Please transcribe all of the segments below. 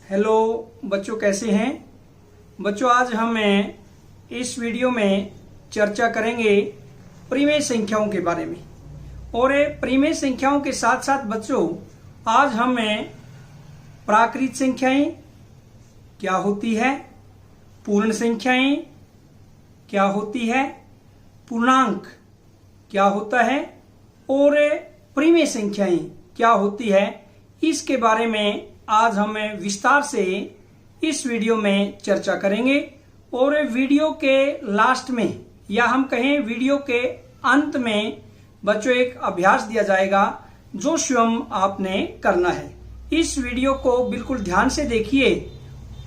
Hello बच्चों, कैसे हैं बच्चों। आज हम इस वीडियो में चर्चा करेंगे परिमेय संख्याओं के बारे में। और परिमेय संख्याओं के साथ साथ बच्चों आज हम प्राकृत संख्याएं क्या होती है, पूर्ण संख्याएं क्या होती है, पूर्णांक क्या होता है और परिमेय संख्याएं क्या होती है, इसके बारे में आज हम विस्तार से इस वीडियो में चर्चा करेंगे। और वीडियो के लास्ट में या हम कहें वीडियो के अंत में बच्चों एक अभ्यास दिया जाएगा जो स्वयं आपने करना है। इस वीडियो को बिल्कुल ध्यान से देखिए।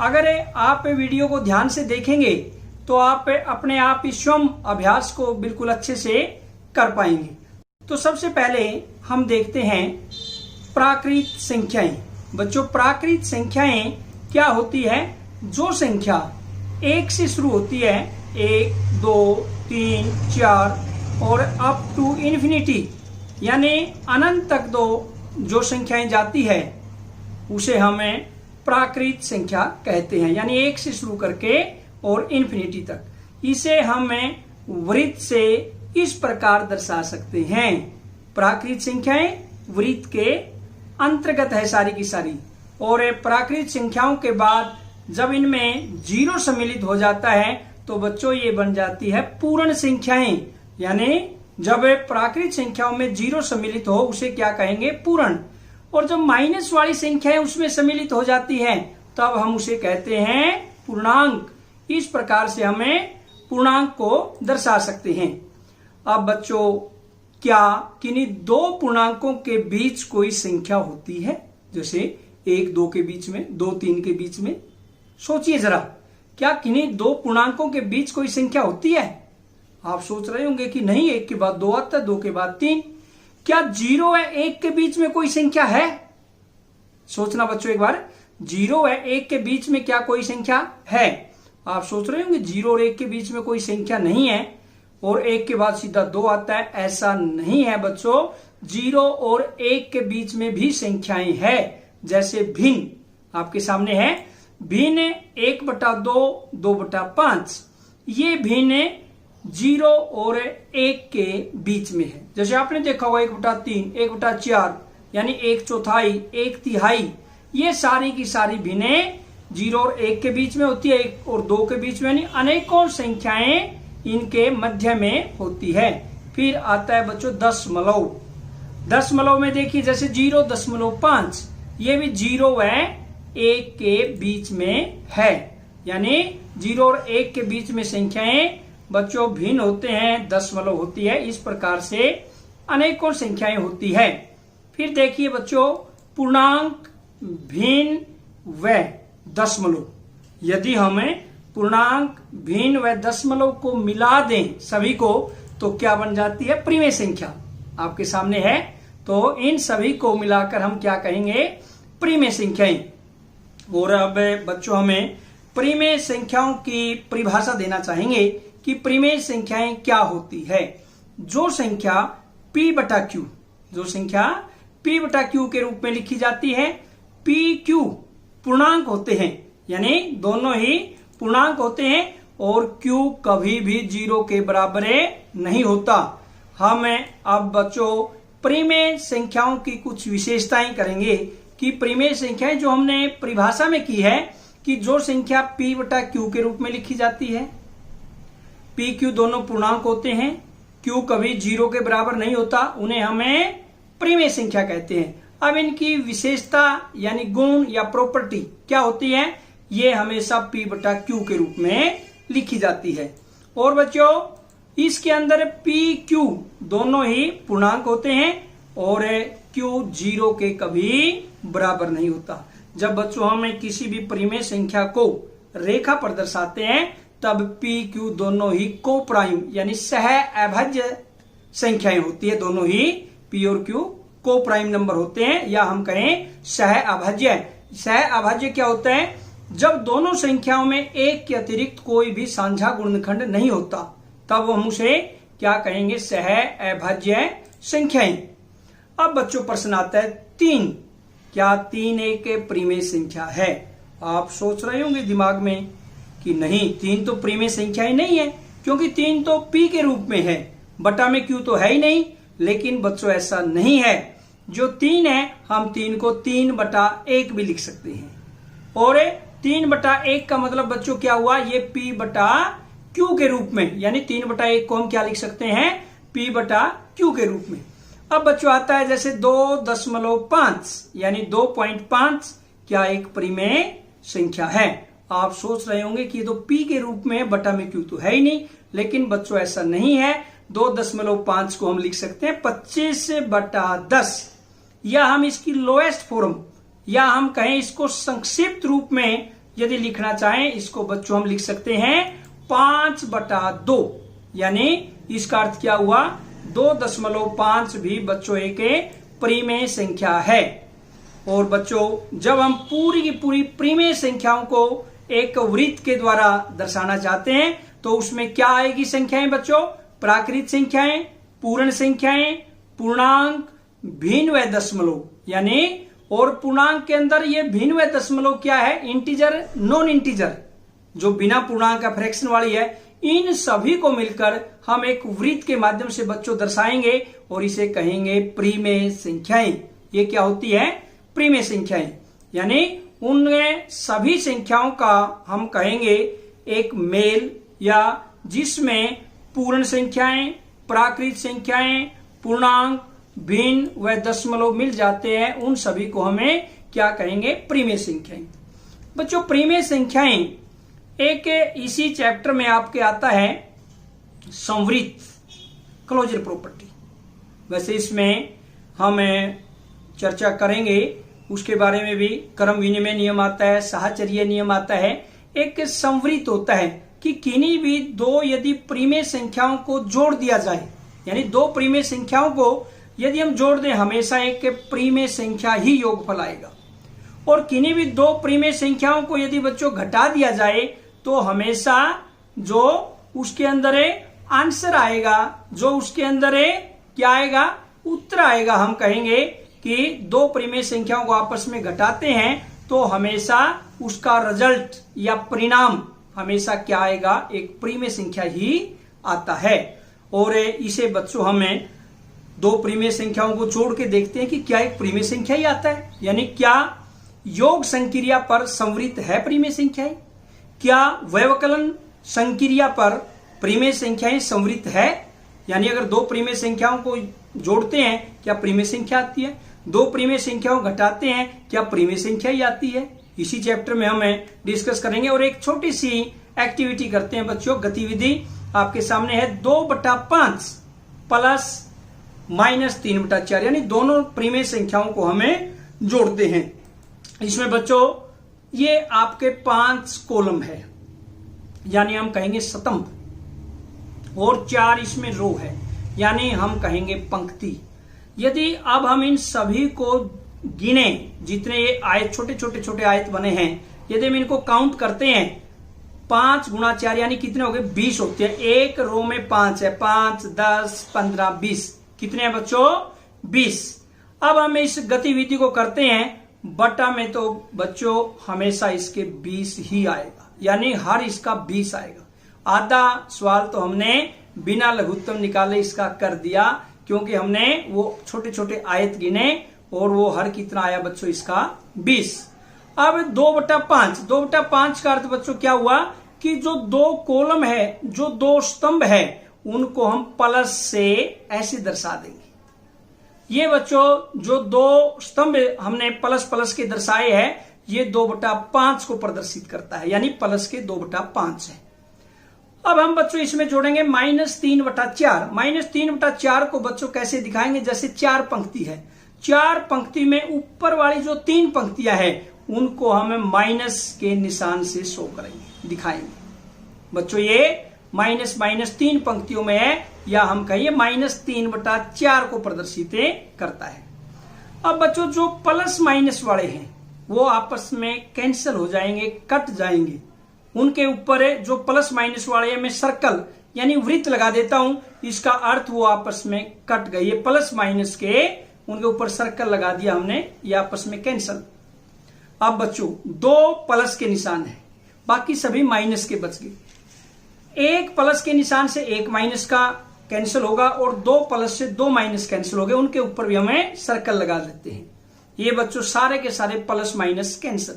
अगर आप वीडियो को ध्यान से देखेंगे तो आप अपने आप इस स्वयं अभ्यास को बिल्कुल अच्छे से कर पाएंगे। तो सबसे पहले हम देखते हैं प्राकृत संख्याएं। बच्चों, प्राकृत संख्याएं क्या होती है? जो संख्या एक से शुरू होती है, 1, 2, 3, 4 और अप टू इन्फिनिटी यानी अनंत तक जो संख्याएं जाती है उसे हमें प्राकृत संख्या कहते हैं। यानी एक से शुरू करके और इन्फिनिटी तक। इसे हमें वृत्त से इस प्रकार दर्शा सकते हैं। प्राकृत संख्याएं वृत्त के अंतर्गत है सारी की सारी। और प्राकृत संख्याओं के बाद जब इनमें जीरो सम्मिलित हो जाता है तो बच्चों ये बन जाती है पूर्ण संख्याएं। यानी जब प्राकृत संख्याओं में जीरो सम्मिलित हो उसे क्या कहेंगे? पूर्ण। और जब माइनस वाली संख्याएं उसमें सम्मिलित हो जाती है तब हम उसे कहते हैं पूर्णांक। इस प्रकार से हमें पूर्णांक को दर्शा सकते हैं। अब बच्चों, क्या किन्हीं दो पूर्णांकों के बीच कोई संख्या होती है? जैसे 1, 2 के बीच में, 2, 3 के बीच में। सोचिए जरा, क्या किन्हीं दो पूर्णांकों के बीच कोई संख्या होती है? आप सोच रहे होंगे कि नहीं, 1 के बाद 2 आता है, 2 के बाद 3। क्या 0 है 1 के बीच में कोई संख्या है? सोचना बच्चों एक बार, 0 है 1 के बीच में क्या कोई संख्या है? आप सोच रहे होंगे 0 और 1 के बीच में कोई संख्या नहीं है और 1 के बाद सीधा 2 आता है। ऐसा नहीं है बच्चों, 0 और 1 के बीच में भी संख्याएं हैं। जैसे भिन्न आपके सामने है, भिन्न 1/2, 2/5। ये भिन्न 0 और 1 के बीच में है। जैसे आपने देखा होगा 1/3, 1/4 यानी 1/4, 1/3। ये सारी की सारी भिन्न 0 और 1 के बीच में होती है, 1 और 2 के बीच में, यानी अनेकों संख्याएं इनके मध्य में होती है। फिर आता है बच्चों दशमलव। दशमलव में देखिए जैसे 0.5, ये भी 0 है 1 के बीच में है। यानी 0 और 1 के बीच में संख्याएं बच्चों भिन्न होते हैं, दशमलव होती है। इस प्रकार से अनेकों संख्याएं होती है। फिर देखिए बच्चों पूर्णांक, भिन्न व दशमलव। यदि हमें पूर्णांक, भिन्न व दशमलव को मिला दें सभी को तो क्या बन जाती है? परिमेय संख्या। आपके सामने है, तो इन सभी को मिलाकर हम क्या कहेंगे? परिमेय संख्याएं। और अब बच्चों हमें परिमेय संख्याओं की परिभाषा देना चाहेंगे कि परिमेय संख्याएं क्या होती है। जो संख्या p/q, जो संख्या p/q के रूप में लिखी जाती है, pq पूर्णांक होते हैं, यानी दोनों ही पूर्णांक होते हैं और q कभी भी 0 के बराबर नहीं होता। हम अब बच्चों परिमेय संख्याओं की कुछ विशेषताएं करेंगे कि परिमेय संख्याएं जो हमने परिभाषा में की है कि जो संख्या p/q के रूप में लिखी जाती है, pq दोनों पूर्णांक होते हैं, q कभी 0 के बराबर नहीं होता, उन्हें हमें परिमेय संख्या कहते हैं। अब इनकी विशेषता यानी गुण या प्रॉपर्टी क्या होती है? ये हमेशा p/q के रूप में लिखी जाती है। और बच्चों इसके अंदर pq दोनों ही पूर्णांक होते हैं और q 0 के कभी बराबर नहीं होता। जब बच्चों हम किसी भी परिमेय संख्या को रेखा पर दर्शाते हैं तब pq दोनों ही को प्राइम यानी सह अभाज्य संख्याएं होती है। दोनों ही p और q को प्राइम नंबर होते हैं, या हम कहें सह अभाज्य। सह अभाज्य क्या होता है? जब दोनों संख्याओं में एक के अतिरिक्त कोई भी साझा गुणनखंड नहीं होता तब हम उसे क्या कहेंगे? सह अभाज्य संख्याएं। अब बच्चों प्रश्न आता है 3। क्या 3 एक परिमेय संख्या है? आप सोच रहे होंगे दिमाग में कि नहीं, 3 तो प्रीमेय संख्याएं नहीं है, क्योंकि 3 तो p के रूप में है, बटा में q तो है ही नहीं। लेकिन बच्चों ऐसा नहीं है, जो 3 है हम 3 को 3/1 भी लिख सकते हैं। और 3/1 का मतलब बच्चों क्या हुआ, ये p/q के रूप में, यानी 3/1 को हम क्या लिख सकते हैं, p/q के रूप में। अब बच्चों आता है जैसे 2.5 यानी 2.5 क्या एक प्रीमेय संख्या है। आप सोच रहे होंगे कि ये तो p के रूप में है, बटा में q तो है ही नहीं। लेकिन बच्चों ऐसा नहीं है, 2.5 को हम लिख सकते हैं 25/10, या हम इसकी लोएस्ट फॉर्म, या हम कहें इसको संक्षिप्त रूप में यदि लिखना चाहें, इसको बच्चों हम लिख सकते हैं 5/2। यानी इसका अर्थ क्या हुआ, 2.5 भी बच्चों एक प्रीमेय संख्या है। और बच्चों जब हम पूरी की पूरी प्रीमेय संख्याओं को एक वृत्त के द्वारा दर्शाना चाहते हैं तो उसमें क्या आएगी संख्याएं बच्चों, प्राकृत संख्याएं, पूर्ण संख्याएं, पूर्णांक, भिन्न व दशमलव। यानी और पूर्णांक के अंदर ये भिन्न व दशमलव क्या है, इंटीजर, नॉन इंटीजर, जो बिना पूर्णांक का फ्रैक्शन वाली है, इन सभी को मिलकर हम एक वृत्त के माध्यम से बच्चों दर्शाएंगे और इसे कहेंगे प्रीमेय संख्याएं। ये क्या होती है, प्रीमेय संख्याएं। यानी उन सभी संख्याओं का हम कहेंगे एक मेल, या जिसमें पूर्ण संख्याएं, प्राकृत संख्याएं, पूर्णांक, भिन्न व दशमलव मिल जाते हैं, उन सभी को हमें क्या कहेंगे, प्रीमेय संख्याएं। बच्चों प्रीमेय संख्याएं एक इसी चैप्टर में आपके आता है संवृत्त, क्लोजर प्रॉपर्टी। वैसे इसमें हम चर्चा करेंगे, उसके बारे में भी क्रम विनिमय नियम आता है, साहचर्य नियम आता है। एक संवृत्त होता है कि किन्हीं भी दो यदि प्रीमेय संख्याओं को जोड़ दिया जाए, यानी दो प्रीमेय संख्याओं को यदि हम जोड़ दें, हमेशा एक प्रीमेय संख्या ही योगफल आएगा। और किन्हीं भी दो प्रीमेय संख्याओं को यदि बच्चों घटा दिया जाए तो हमेशा जो उसके अंदर आंसर आएगा, जो उसके अंदर क्या आएगा, उत्तर आएगा। हम कहेंगे कि दो प्रीमेय संख्याओं को आपस में घटाते हैं तो हमेशा उसका रिजल्ट या परिणाम हमेशा क्या आएगा, एक प्रीमेय संख्या ही आता है। और इसे बच्चों हमें दो प्रीमेय संख्याओं को जोड़ के देखते हैं कि क्या एक प्रीमेय संख्या ही आता है, यानी क्या योग संक्रिया पर संवृत्त है प्रीमेय संख्याएं, क्या व्यवकलन संक्रिया पर प्रीमेय संख्याएं संवृत्त है। यानी अगर दो प्रीमेय संख्याओं को जोड़ते हैं क्या प्रीमेय संख्या आती है, दो प्रीमेय संख्याओं घटाते हैं क्या प्रीमेय संख्या ही आती है। इसी चैप्टर में हमें डिस्कस करेंगे। और एक छोटी सी एक्टिविटी करते हैं बच्चों, गतिविधि आपके सामने है, 2/5 प्लस -3/4, यानी दोनों प्रीमेय संख्याओं को हमें जोड़ते हैं। इसमें बच्चों ये आपके 5 कॉलम है, यानी हम कहेंगे स्तंभ, और 4 इसमें रो है, यानी हम कहेंगे पंक्ति। यदि अब हम इन सभी को गिने, जितने ये आयत छोटे आयत बने हैं, यदि हम इनको काउंट करते हैं, 5 × 4 यानी कितने हो गए, 20 होते हैं। एक रो में 5 है, 5, 10, 15, 20, कितने हैं बच्चों, 20। अब हम इस गतिविधि को करते हैं, बटा में तो बच्चों हमेशा इसके 20 ही आएगा, यानी हर इसका 20 आएगा। आधा सवाल तो हमने बिना लघुत्तम निकाले इसका कर दिया, क्योंकि हमने वो छोटे आयत गिने और वो हर कितना आया बच्चों, इसका 20। अब 2/5 का अर्थ बच्चों क्या हुआ कि जो दो कॉलम है, जो दो स्तंभ है, उनको हम प्लस से ऐसे दर्शा देंगे। ये बच्चों जो दो स्तंभ हमने प्लस के दर्शाए हैं, ये 2/5 को प्रदर्शित करता है, यानी प्लस के 2/5 है। अब हम बच्चों इसमें जोड़ेंगे -3/4। -3/4 को बच्चों कैसे दिखाएंगे, जैसे 4 पंक्ति है, 4 पंक्ति में ऊपर वाली जो 3 पंक्तियां हैं उनको हम माइनस के निशान से शो करेंगे, दिखाएंगे। बच्चों ये -3 पंक्तियों में है, या हम कहिए -3/4 को प्रदर्शित करता है। अब बच्चों जो प्लस माइनस वाले हैं वो आपस में कैंसिल हो जाएंगे, कट जाएंगे। उनके ऊपर जो प्लस माइनस वाले मैं सर्कल यानी वृत्त लगा देता हूं, इसका अर्थ वो आपस में कट गए। ये प्लस माइनस के उनके ऊपर सर्कल लगा दिया हमने, ये आपस में कैंसिल। अब बच्चों दो प्लस के निशान है, बाकी सभी माइनस के बच गए। एक प्लस के निशान से एक माइनस का कैंसिल होगा और दो प्लस से दो माइनस कैंसिल हो गए, उनके ऊपर भी हमें सर्कल लगा देते हैं। ये बच्चों सारे के सारे प्लस माइनस कैंसिल।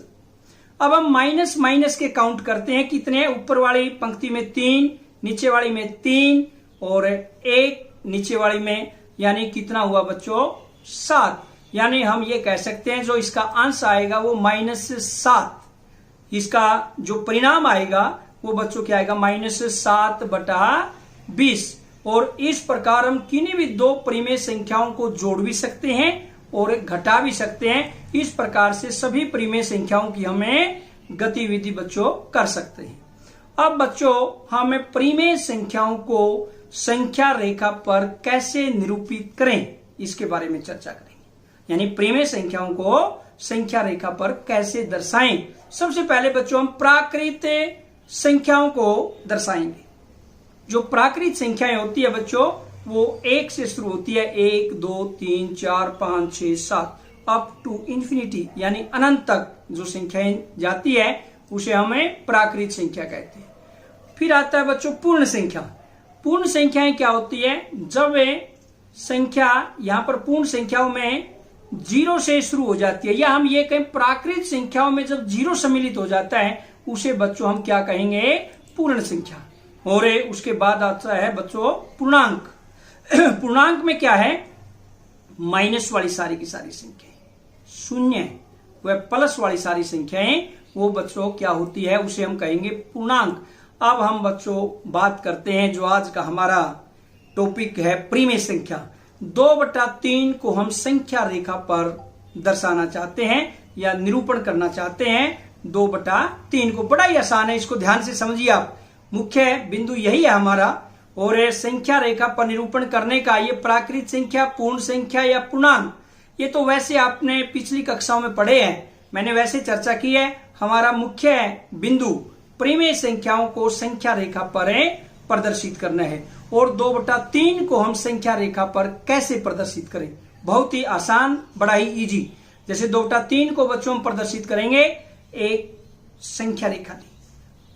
अब हम माइनस माइनस के काउंट करते हैं, कितने? ऊपर वाली पंक्ति में 3, नीचे वाली में 3 और 1 नीचे वाली में, यानी कितना हुआ बच्चों? 7। यानी हम ये कह सकते हैं जो इसका अंश आएगा वो -7, इसका जो परिणाम आएगा वो बच्चों क्या आएगा? -7/20। और इस प्रकार हम किन्हीं भी दो परिमेय संख्याओं को जोड़ भी सकते हैं और घटा भी सकते हैं। इस प्रकार से सभी परिमेय संख्याओं की हमें गतिविधि बच्चों कर सकते हैं। अब बच्चों हमें परिमेय संख्याओं को संख्या रेखा पर कैसे निरूपित करें, इसके बारे में चर्चा करेंगे। यानी परिमेय संख्याओं को संख्या रेखा पर कैसे दर्शाएं। सबसे पहले बच्चों हम प्राकृत संख्याओं को दर्शाएंगे। जो प्राकृत संख्याएं होती है बच्चों वो 1 से शुरू होती है, 1 2 3 4 5 6 7 अप टू इंफिनिटी, यानी अनंत तक जो संख्याएं जाती है उसे हमें प्राकृत संख्या कहते हैं। फिर आता है बच्चों पूर्ण संख्या। पूर्ण संख्याएं क्या होती है? जब संख्या यहां पर पूर्ण संख्याओं में 0 से शुरू हो जाती है, या हम ये कहें प्राकृत संख्याओं में जब 0 सम्मिलित हो जाता है उसे बच्चों हम क्या कहेंगे? पूर्ण संख्या। और उसके बाद आता है बच्चों पूर्णांक। पूर्णांक में क्या है? माइनस वाली सारी की सारी संख्याएं, शून्य व प्लस वाली सारी संख्याएं, वो बच्चों क्या होती है? उसे हम कहेंगे पूर्णांक। अब हम बच्चों बात करते हैं जो आज का हमारा टॉपिक है परिमेय संख्या। 2/3 को हम संख्या रेखा पर दर्शाना चाहते हैं या निरूपण करना चाहते हैं। 2/3 को बड़ा ही आसान है, इसको ध्यान से समझिए आप। मुख्य बिंदु यही है हमारा। और संख्या रेखा पर निरूपण करने का ये प्राकृत संख्या, पूर्ण संख्या या पूर्णांक, ये तो वैसे आपने पिछली कक्षाओं में पढ़े हैं, मैंने वैसे चर्चा की है। हमारा मुख्य बिंदु परिमेय संख्याओं को संख्या रेखा पर प्रदर्शित करना है। और 2/3 को हम संख्या रेखा पर कैसे प्रदर्शित करें? बहुत ही आसान, बड़ा ही इजी। जैसे 2/3 को बच्चों हम प्रदर्शित करेंगे, एक संख्या रेखा ली,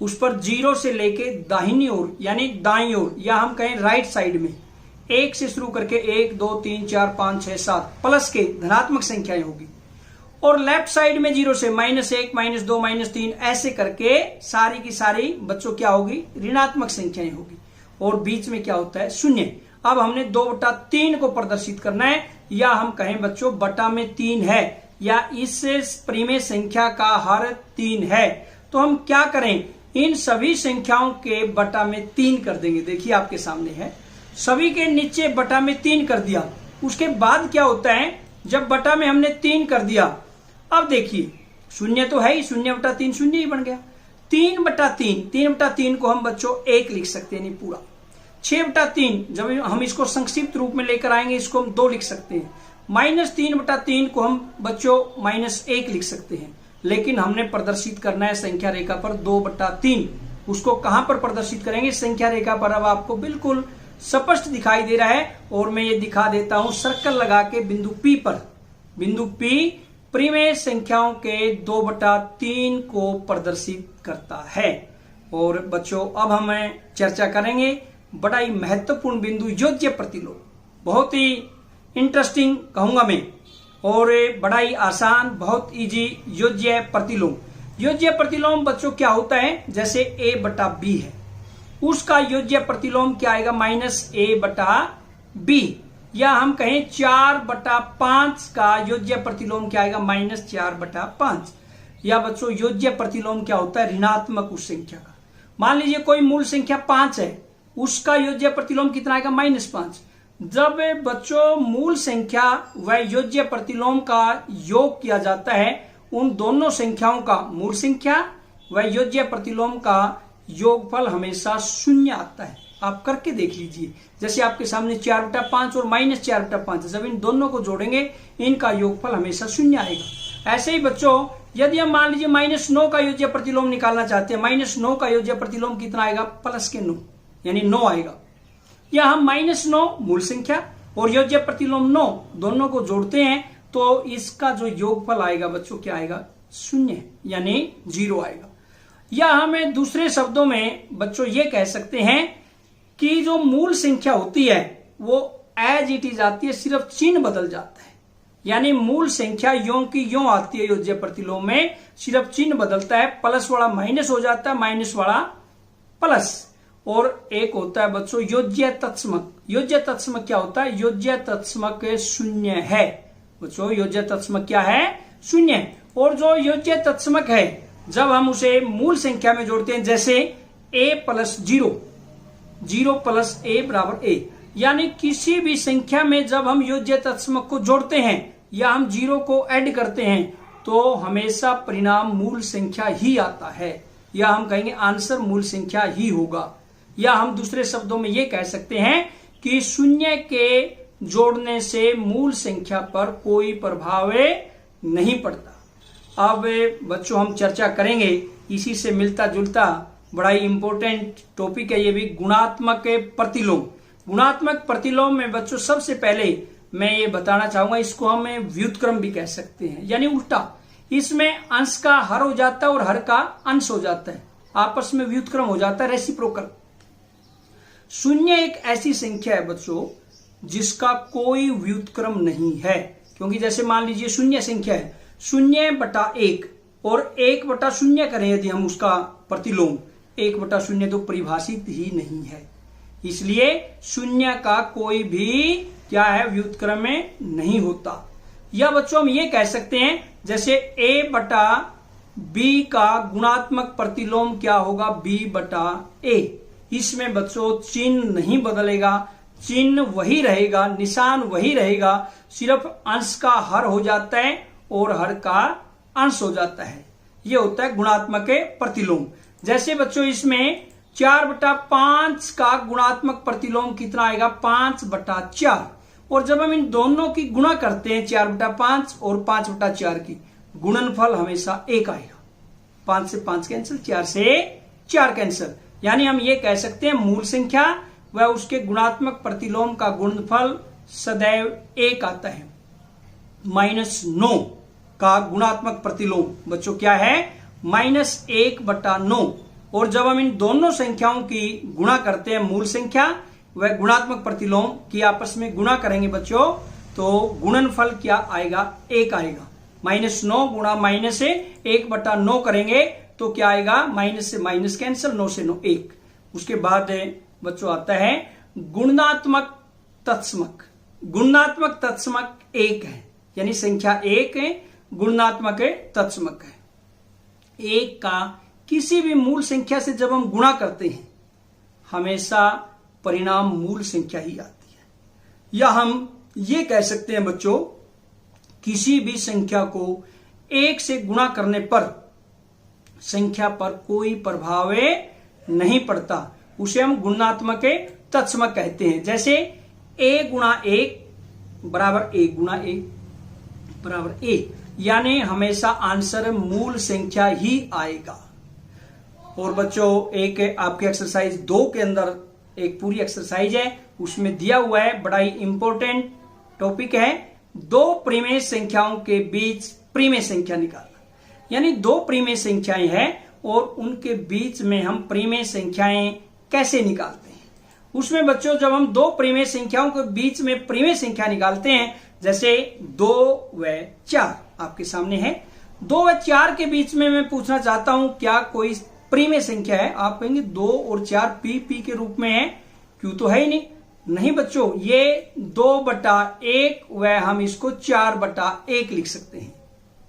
उस पर 0 से लेके दाहिनी ओर यानी दाईं ओर, या हम कहें राइट साइड में 1 से शुरू करके 1 2 3 4 5 6 7 प्लस के धनात्मक संख्याएं होगी। और लेफ्ट साइड में 0 से -1 -2 -3 ऐसे करके सारी की सारी बच्चों क्या होगी? ऋणात्मक संख्याएं होगी। और बीच में क्या होता है? शून्य। अब हमने 2/3 को प्रदर्शित करना है, या हम कहें बच्चों बटा में 3 है, या इस परिमेय संख्या का हर 3 है। तो हम क्या करें? इन सभी संख्याओं के बटा में 3 कर देंगे। देखिए आपके सामने है, सभी के नीचे बटा में 3 कर दिया। उसके बाद क्या होता है? जब बटा में हमने 3 कर दिया, अब देखिए शून्य तो है ही, 0/3 शून्य ही बन गया। 3/3 को हम बच्चों 1 लिख सकते हैं, नहीं पूरा। 6/3 जब हम इसको संक्षिप्त रूप में लेकर आएंगे, इसको हम 2 लिख सकते हैं। -3/3 को हम बच्चों -1 लिख सकते हैं। लेकिन हमने प्रदर्शित करना है संख्या रेखा पर 2/3। उसको कहां पर प्रदर्शित करेंगे? संख्या रेखा पर। अब आपको बिल्कुल स्पष्ट दिखाई दे रहा है, और मैं ये दिखा देता हूं सर्कल लगा के बिंदु P पर। बिंदु P परिमेय संख्याओं के 2/3 को प्रदर्शित करता है। और बच्चों अब हम चर्चा करेंगे बड़ा ही महत्वपूर्ण बिंदु योज्य प्रतिलोम। बहुत ही इंटरेस्टिंग कहूंगा मैं, और बड़ा ही आसान, बहुत इजी योज्य प्रतिलोम। योज्य प्रतिलोम बच्चों क्या होता है? जैसे A/B है, उसका योज्य प्रतिलोम क्या आएगा? -A/B। या हम कहें 4/5 का योज्य प्रतिलोम क्या आएगा? -4/5। या बच्चों योज्य प्रतिलोम क्या होता है? ऋणात्मक उस संख्या का। मान लीजिए कोई मूल संख्या 5 है, उसका योज्य प्रतिलोम कितना आएगा? -5। जब बच्चों मूल संख्या व योज्य प्रतिलोम का योग किया जाता है, उन दोनों संख्याओं का, मूल संख्या व योज्य प्रतिलोम का योगफल हमेशा शून्य आता है। आप करके देख लीजिए। जैसे आपके सामने 4/5 और -4/5 है, जब इन दोनों को जोड़ेंगे इनका योगफल हमेशा शून्य आएगा। ऐसे ही बच्चों यदि हम मान लीजिए -9 का योज्य प्रतिलोम निकालना चाहते हैं, -9 का योज्य प्रतिलोम कितना आएगा? +9 यानी 9 आएगा। या हम -9 मूल संख्या और योज्य प्रतिलोम 9 दोनों को जोड़ते हैं तो इसका जो योगफल आएगा बच्चों क्या आएगा? शून्य यानी 0 आएगा। या हमें दूसरे शब्दों में बच्चों ये कह सकते हैं कि जो मूल संख्या होती है वो एज इट इज आती है, सिर्फ चिन्ह बदल जाता है। यानी मूल संख्या यों की यों आती है योज्य प्रतिलोम में, सिर्फ चिन्ह बदलता है, प्लस वाला माइनस हो जाता है, माइनस वाला प्लस। और एक होता है बच्चों योज्य तत्समक। योज्य तत्समक क्या होता है? योज्य तत्समक शून्य है बच्चों। योज्य तत्समक क्या है? शून्य। और जो योज्य तत्समक है जब हम उसे मूल संख्या में जोड़ते हैं, जैसे a प्लस 0, 0 प्लस a बराबर a, यानी किसी भी संख्या में जब हम योज्य तत्समक को जोड़ते हैं या हम 0 को ऐड करते हैं तो हमेशा परिणाम मूल संख्या ही आता है, या हम कहेंगे आंसर मूल संख्या ही होगा। या हम दूसरे शब्दों में ये कह सकते हैं कि शून्य के जोड़ने से मूल संख्या पर कोई प्रभाव नहीं पड़ता। अब बच्चों हम चर्चा करेंगे इसी से मिलता जुलता बड़ा ही इंपॉर्टेंट टॉपिक है ये भी, गुणात्मक प्रतिलोम। गुणात्मक प्रतिलोम में बच्चों सबसे पहले मैं ये बताना चाहूंगा, इसको हम व्युत्क्रम भी कह सकते हैं, यानी उल्टा। इसमें अंश का हर हो जाता है और हर का अंश हो जाता है, आपस में व्युत्क्रम हो जाता है, रेसिप्रोकल। शून्य एक ऐसी संख्या है बच्चों जिसका कोई व्युत्क्रम नहीं है, क्योंकि जैसे मान लीजिए शून्य संख्या है, 0/1 और 1/0 करें यदि हम उसका प्रतिलोम, 1/0 तो परिभाषित ही नहीं है, इसलिए शून्य का कोई भी क्या है व्युत्क्रम में नहीं होता। या बच्चों हम ये कह सकते हैं जैसे a/b का गुणात्मक प्रतिलोम क्या होगा? b/a। इसमें बच्चों चिन्ह नहीं बदलेगा, चिन्ह वही रहेगा, निशान वही रहेगा, सिर्फ अंश का हर हो जाता है और हर का अंश हो जाता है। यह होता है गुणात्मक प्रतिलोम। जैसे बच्चों इसमें 4/5 का गुणात्मक प्रतिलोम कितना आएगा? 5/4। और जब हम इन दोनों की गुणा करते हैं 4/5 और 5/4 की, गुणनफल हमेशा 1 आएगा। 5 से 5 कैंसिल, 4 से 4 कैंसिल, यानी हम ये कह सकते हैं मूल संख्या व उसके गुणात्मक प्रतिलोम का गुणनफल सदैव 1 आता है। -9 का गुणात्मक प्रतिलोम बच्चों क्या है? -1/9। और जब हम इन दोनों संख्याओं की गुणा करते हैं, मूल संख्या व गुणात्मक प्रतिलोम की आपस में गुणा करेंगे बच्चों, तो गुणनफल क्या आएगा? 1 आएगा। -9 गुणा -1/9 करेंगे तो क्या आएगा? माइनस से माइनस कैंसिल, 9 से 9 1। उसके बाद बच्चों आता है गुणात्मक तत्समक। गुणात्मक तत्समक 1 है, यानी संख्या 1 है, गुणात्मक तत्समक है। 1 का किसी भी मूल संख्या से जब हम गुणा करते हैं हमेशा परिणाम मूल संख्या ही आती है। या हम ये कह सकते हैं बच्चों किसी भी संख्या को 1 से गुणा करने पर संख्या पर कोई प्रभाव नहीं पड़ता, उसे हम गुणात्मक तत्समक कहते हैं। जैसे a गुणा 1 बराबर a गुणा 1 बराबर a, यानी हमेशा आंसर मूल संख्या ही आएगा। और बच्चों एक आपके एक्सरसाइज 2 के अंदर एक पूरी एक्सरसाइज है, उसमें दिया हुआ है, बड़ा ही इंपॉर्टेंट टॉपिक है, 2 परिमेय संख्याओं के बीच परिमेय संख्या निकालना। यानी 2 परिमेय संख्याएं हैं और उनके बीच में हम परिमेय संख्याएं कैसे निकालते हैं। उसमें बच्चों जब हम 2 परिमेय संख्याओं के बीच में परिमेय संख्या निकालते हैं, जैसे 2 व 4 आपके सामने है, 2 व 4 के बीच में मैं पूछना चाहता हूं क्या कोई परिमेय संख्या है? आप कहेंगे 2 और 4 पी के रूप में है, क्यों तो है ही नहीं। नहीं बच्चों, ये 2/1 व हम इसको 4/1 लिख सकते हैं,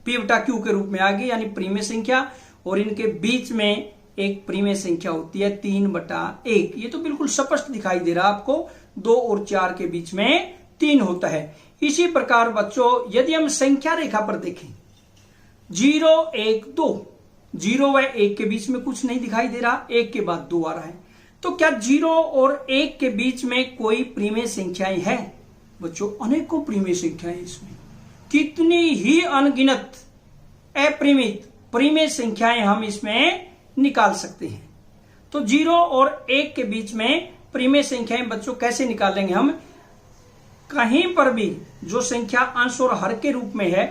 p/q के रूप में आ गई, यानी परिमेय संख्या। और इनके बीच में एक परिमेय संख्या होती है 3/1। ये तो बिल्कुल स्पष्ट दिखाई दे रहा है आपको, 2 और 4 के बीच में 3 होता है। इसी प्रकार बच्चों यदि हम संख्या रेखा पर देखें, 0 1 2, 0 व 1 के बीच में कुछ नहीं दिखाई दे रहा, 1 के बाद 2 आ रहा है, तो क्या 0 और 1 के बीच में कोई परिमेय संख्याएं हैं? बच्चों अनेकों परिमेय संख्याएं, इसमें कितनी ही अनगिनत अपरिमित परिमेय संख्याएं हम इसमें निकाल सकते हैं। तो 0 और 1 के बीच में परिमेय संख्याएं बच्चों कैसे निकालेंगे हम? कहीं पर भी जो संख्या अंश और हर के रूप में है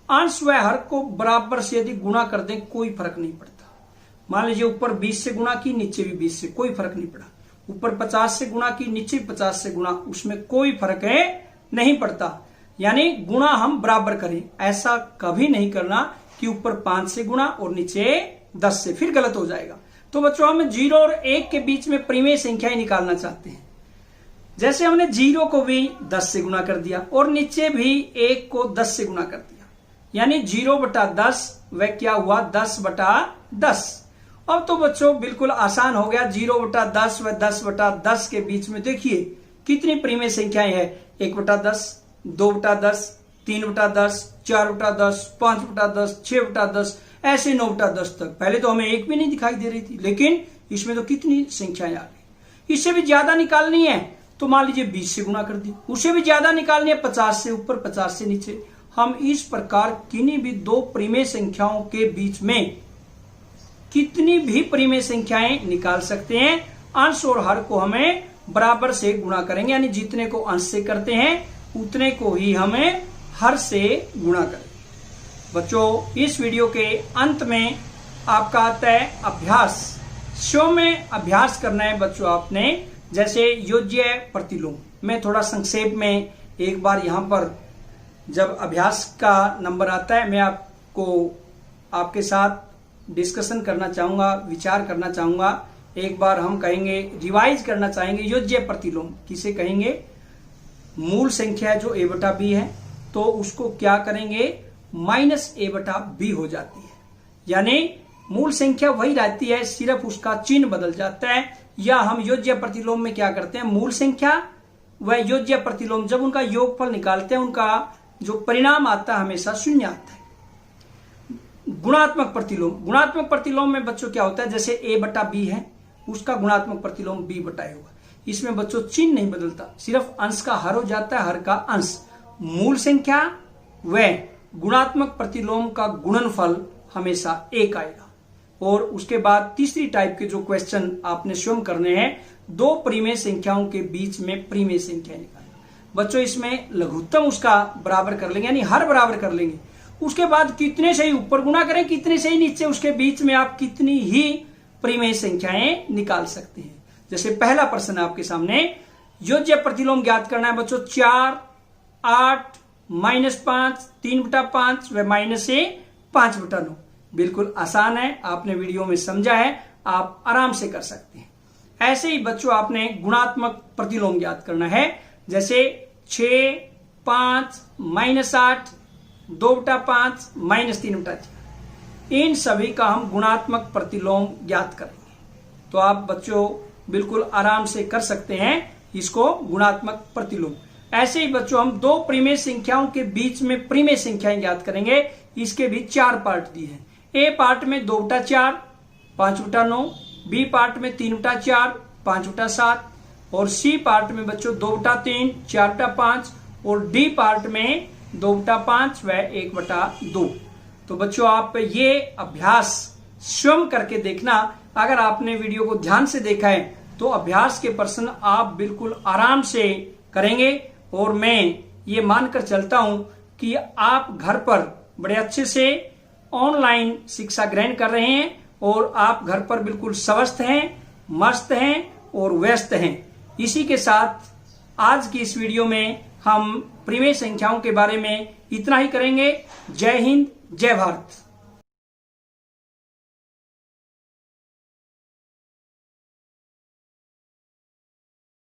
अंश व हर को बराबर से यदि गुणा कर दें कोई फर्क नहीं पड़ता। मान लीजिए ऊपर 20 से गुणा की, नीचे भी 20 से, कोई फर्क नहीं पड़ा। ऊपर 50 से गुणा की, नीचे 50 से गुणा, उसमें कोई फर्क नहीं पड़ता। यानी गुणा हम बराबर करें, ऐसा कभी नहीं करना कि ऊपर 5 से गुणा और नीचे 10 से, फिर गलत हो जाएगा। तो बच्चों हम 0 और 1 के बीच में परिमेय संख्याएं निकालना चाहते हैं। जैसे हमने 0 को भी 10 से गुणा कर दिया और नीचे भी 1 को 10 से गुणा कर दिया, यानी 0/10 वह क्या हुआ, 10/10। अब तो बच्चों बिल्कुल आसान हो गया। 0/10 व 10/10 के बीच में देखिए कितनी परिमेय संख्याएं हैं। 1/10, 2/10, 3/10, 4/10, 5/10, 6/10, ऐसे 9/10 तक। पहले तो हमें एक भी नहीं दिखाई दे रही थी, लेकिन इसमें तो कितनी संख्याएं आ गई। इससे भी ज्यादा निकालनी है तो मान लीजिए 20 से गुणा कर दी। उससे भी ज्यादा निकालनी है 50 से ऊपर, 50 से नीचे। हम इस प्रकार किन्हीं भी दो परिमेय संख्याओं के बीच में कितनी भी परिमेय संख्याएं निकाल सकते हैं। अंश और हर को हमें बराबर से गुणा करेंगे, यानी जितने को अंश से करते हैं उतने को ही हमें हर से गुणा करें। बच्चों इस वीडियो के अंत में आपका आता है अभ्यास। शो में अभ्यास करना है बच्चों आपने, जैसे योज्य प्रतिलोम। मैं थोड़ा संक्षेप में एक बार यहां पर जब अभ्यास का नंबर आता है मैं आपको आपके साथ डिस्कशन करना चाहूंगा, विचार करना चाहूंगा। एक बार हम कहेंगे, रिवाइज करना चाहेंगे। योज्य प्रतिलोम किसे कहेंगे? मूल संख्या जो a/b है तो उसको क्या करेंगे, -a/b हो जाती है। यानी मूल संख्या वही रहती है, सिर्फ उसका चिन्ह बदल जाता है। या हम योज्य प्रतिलोम में क्या करते हैं, मूल संख्या व योज्य प्रतिलोम जब उनका योगफल निकालते हैं उनका जो परिणाम आता है हमेशा शून्य आता है। गुणात्मक प्रतिलोम, गुणात्मक प्रतिलोम में बच्चों क्या होता है, जैसे a/b है उसका गुणात्मक प्रतिलोम b/a होगा। इसमें बच्चों चिन्ह नहीं बदलता, सिर्फ अंश का हर हो जाता है, हर का अंश। मूल संख्या व गुणात्मक प्रतिलोम का गुणनफल हमेशा 1 आएगा। और उसके बाद तीसरी टाइप के जो क्वेश्चन आपने स्वयं करने हैं, दो परिमेय संख्याओं के बीच में परिमेय संख्या निकालना। बच्चों इसमें लघुत्तम उसका बराबर कर लेंगे, यानी हर बराबर कर लेंगे। उसके बाद कितने से ही ऊपर गुणा करें, कितने से ही नीचे, उसके बीच में आप कितनी ही परिमेय संख्याएं निकाल सकते हैं। जैसे पहला प्रश्न आपके सामने, योज्य प्रतिलोम ज्ञात करना है बच्चों। 4, 8, -5, 3/5 व -5/9। बिल्कुल आसान है, आपने वीडियो में समझा है, आप आराम से कर सकते हैं। ऐसे ही बच्चों आपने गुणात्मक प्रतिलोम ज्ञात करना है, जैसे 6, 5, -8, 2/5, -3/4। इन सभी का हम गुणात्मक प्रतिलोम ज्ञात करेंगे। तो आप बच्चों बिल्कुल आराम से कर सकते हैं इसको, गुणात्मक प्रतिलोम। ऐसे ही बच्चों हम दो परिमेय संख्याओं के बीच में परिमेय संख्याएं ज्ञात करेंगे। इसके भी 4 पार्ट दिए हैं। ए पार्ट में 2/4, 5/9, बी पार्ट में 3/4, 5/7 और सी पार्ट में बच्चों 2/3, 4/5 और डी पार्ट में 2/5 व 1/2। तो बच्चों आप ये अभ्यास स्वयं करके देखना। अगर आपने वीडियो को ध्यान से देखा है तो अभ्यास के प्रश्न आप बिल्कुल आराम से करेंगे। और मैं ये मानकर चलता हूं कि आप घर पर बड़े अच्छे से ऑनलाइन शिक्षा ग्रहण कर रहे हैं और आप घर पर बिल्कुल स्वस्थ हैं, मस्त हैं और व्यस्त हैं। इसी के साथ आज की इस वीडियो में हम परिमेय संख्याओं के बारे में इतना ही करेंगे। जय हिंद, जय भारत।